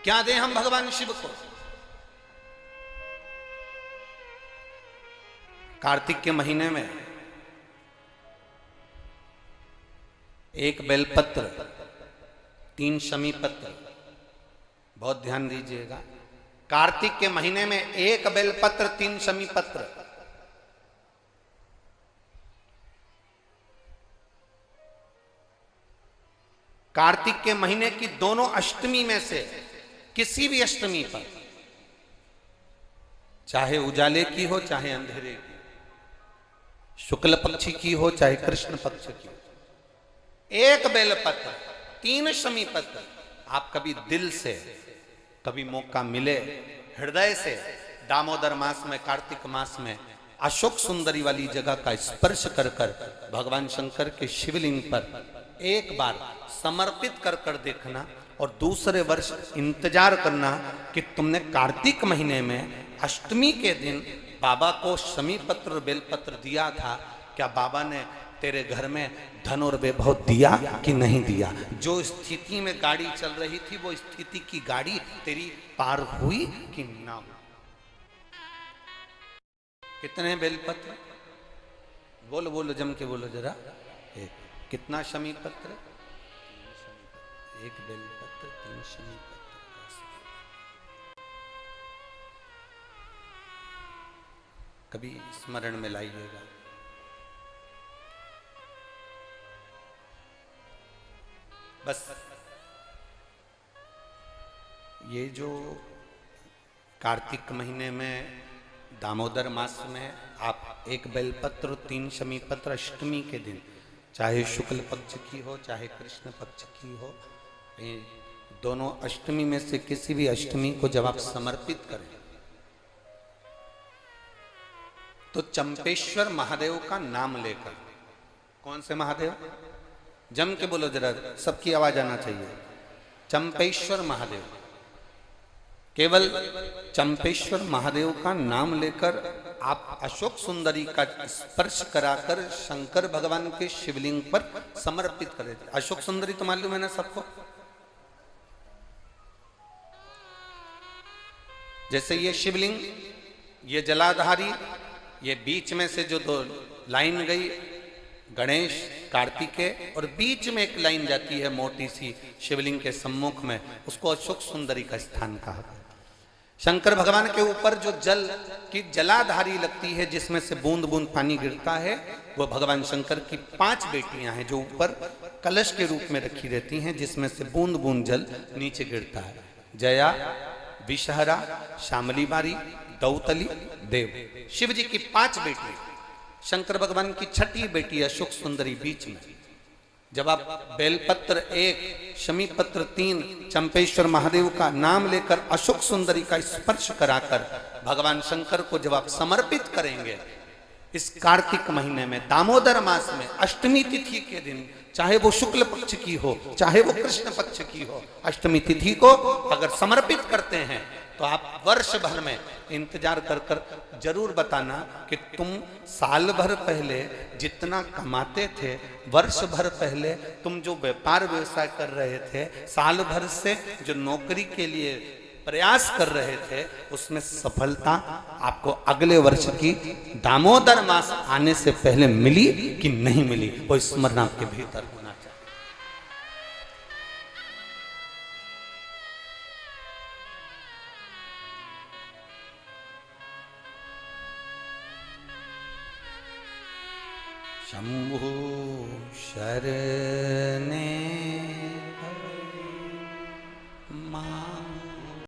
क्या दें हम भगवान शिव को? कार्तिक के महीने में एक बेलपत्र, 3 शमी पत्र, बहुत ध्यान दीजिएगा। कार्तिक के महीने में एक बेलपत्र, 3 शमी पत्र। कार्तिक के महीने की दोनों अष्टमी में से किसी भी अष्टमी पर, चाहे उजाले की हो चाहे अंधेरे की, शुक्ल पक्ष की हो चाहे कृष्ण पक्ष की, एक बेलपत्र, 3 शमी पत्र। आप कभी दिल से, कभी मौका मिले हृदय से, दामोदर मास में, कार्तिक मास में अशोक सुंदरी वाली जगह का स्पर्श कर कर भगवान शंकर के शिवलिंग पर एक बार समर्पित कर कर देखना, और दूसरे वर्ष इंतजार करना कि तुमने कार्तिक महीने में अष्टमी के दिन बाबा को शमी पत्र बेलपत्र दिया था, क्या बाबा ने तेरे घर में धन और वैभव दिया कि नहीं दिया? जो स्थिति में गाड़ी चल रही थी वो स्थिति की गाड़ी तेरी पार हुई कि ना हुई? कितने बेलपत्र? बोलो बोलो, जम के बोलो जरा। कितना शमी पत्र? एक बेलपत्र, 3 शमी पत्र। कभी स्मरण में लाइएगा। बस ये जो कार्तिक महीने में दामोदर मास में आप एक बेलपत्र, 3 शमी पत्र अष्टमी के दिन, चाहे शुक्ल पक्ष की हो चाहे कृष्ण पक्ष की हो, दोनों अष्टमी में से किसी भी अष्टमी को जब आप समर्पित करें तो चंपेश्वर महादेव का नाम लेकर, कौन से महादेव? जम के बोलो जरा, सबकी आवाज आना चाहिए। चंपेश्वर महादेव, केवल चंपेश्वर महादेव का नाम लेकर आप अशोक सुंदरी का स्पर्श कराकर शंकर भगवान के शिवलिंग पर समर्पित करें। अशोक सुंदरी तो मालूम है ना सबको? जैसे ये शिवलिंग, ये जलाधारी, ये बीच में से जो 2 लाइन गई, गणेश, कार्तिकेय, और बीच में एक लाइन जाती है मोटी सी शिवलिंग के सम्मुख में, उसको अशोक सुंदरी का स्थान कहा। शंकर भगवान के ऊपर जो जल की जलाधारी लगती है, जिसमें से बूंद बूंद पानी गिरता है, वो भगवान शंकर की 5 बेटियां हैं जो ऊपर कलश के रूप में रखी रहती हैं, जिसमें से बूंद बूंद जल नीचे गिरता है। जया, विषहरा, शामली बारी, दौतली, देव, शिव जी की 5 बेटी। शंकर भगवान की 6ठी बेटी अशोक सुंदरी बीच में। जब आप बेलपत्र 1, शमी पत्र 3, चंपेश्वर महादेव का नाम लेकर अशोक सुंदरी का स्पर्श कराकर भगवान शंकर को जब आप समर्पित करेंगे इस कार्तिक महीने में, दामोदर मास में, अष्टमी तिथि के दिन, चाहे वो शुक्ल पक्ष की हो चाहे वो कृष्ण पक्ष की हो, अष्टमी तिथि को अगर समर्पित करते हैं तो आप वर्ष भर में इंतजार कर कर जरूर बताना कि तुम साल भर पहले जितना कमाते थे, वर्ष भर पहले तुम जो व्यापार व्यवसाय कर रहे थे, साल भर से जो नौकरी के लिए प्रयास कर रहे थे, उसमें सफलता आपको अगले वर्ष की दामोदर मास आने से पहले मिली कि नहीं मिली, वो स्मरण आपके भीतर होना चाहिए। शंभु शरणे